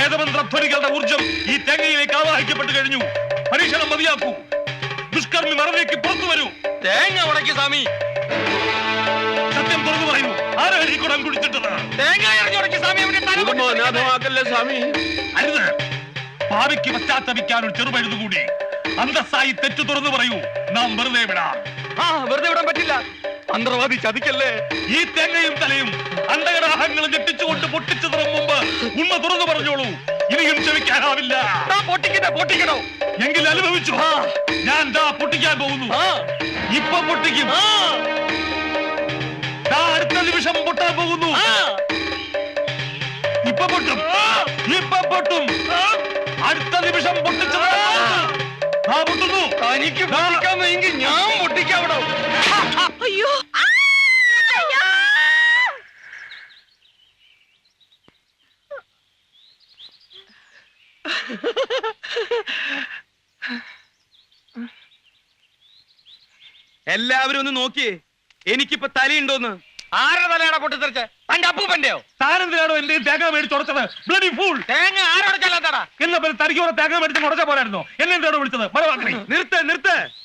വേദമന്ത്രധ്വനികളുടെ ഊർജം ഈ തേങ്ങയിലേക്ക് ആവാഹിക്കപ്പെട്ടു കഴിഞ്ഞു. പരീക്ഷണം മതിയാക്കൂ. ദുഷ്കർമ്മി മറവിലേക്ക് പുറത്തു വരൂ. തേങ്ങ ഉടക്കി സ്വാമി. സത്യം തുറന്നു പറയൂ. ആരാണ് ഈ കുടം കുടിച്ചിട്ടത്? തേങ്ങ ഉടക്കി സ്വാമി. സ്വാമി അരുത്. ഭാവിക്ക് പശ്ചാത്തപിക്കാൻ ഒരു ചെറുപഴുതുകൂടി. അന്തസ്സായി തെറ്റു തുറന്നു പറയൂ. നാം വെറുതെ വിടാം. വെറുതെ വിടാൻ പറ്റില്ല. മന്ത്രവാദി ചതിക്കല്ലേ. ഈ തേങ്ങയും തലയും അണ്ടകടാഹങ്ങളും ഞെട്ടിച്ചുകൊണ്ട് പൊട്ടിച്ചു തുറം മുമ്പ് ഉണ്മ തുറന്നു പറഞ്ഞോളൂ. ഇനിയും ക്ഷമിക്കാനാവില്ല. പൊട്ടിക്കണോ? എങ്കിൽ അനുഭവിച്ചു. ഞാൻ പൊട്ടിക്കാൻ പോകുന്നു. ഇപ്പൊ പൊട്ടിക്കും. അടുത്ത നിമിഷം പൊട്ടാൻ പോകുന്നു. ഇപ്പൊ പൊട്ടും. ഇപ്പൊ പൊട്ടും. അടുത്ത നിമിഷം പൊട്ടിച്ചു പൊട്ടുന്നു. തനിക്ക് പൊട്ടിക്കാമെങ്കിൽ ഞാൻ പൊട്ടിക്കാവിടോ. അയ്യോ എല്ലാവരും ഒന്ന് നോക്കിയേ. എനിക്കിപ്പോ തലയുണ്ടോന്ന്. ആരുടെ തലയാണോ പൊട്ടിത്തെറിച്ച്? തന്റെ അപ്പൂപ്പന്റെയോ? താനെന്തിനാണോ എന്റെ തേങ്ങ മേടിച്ചുടച്ചത്? Bloody fool. തേങ്ങ ആരോടച്ചാലാ? എന്നാ തനിക്ക് തേങ്ങ മേടിച്ച് മുടച്ച പോരായിരുന്നോ? എന്നെന്താണോ വിളിച്ചത്? നിർത്ത്.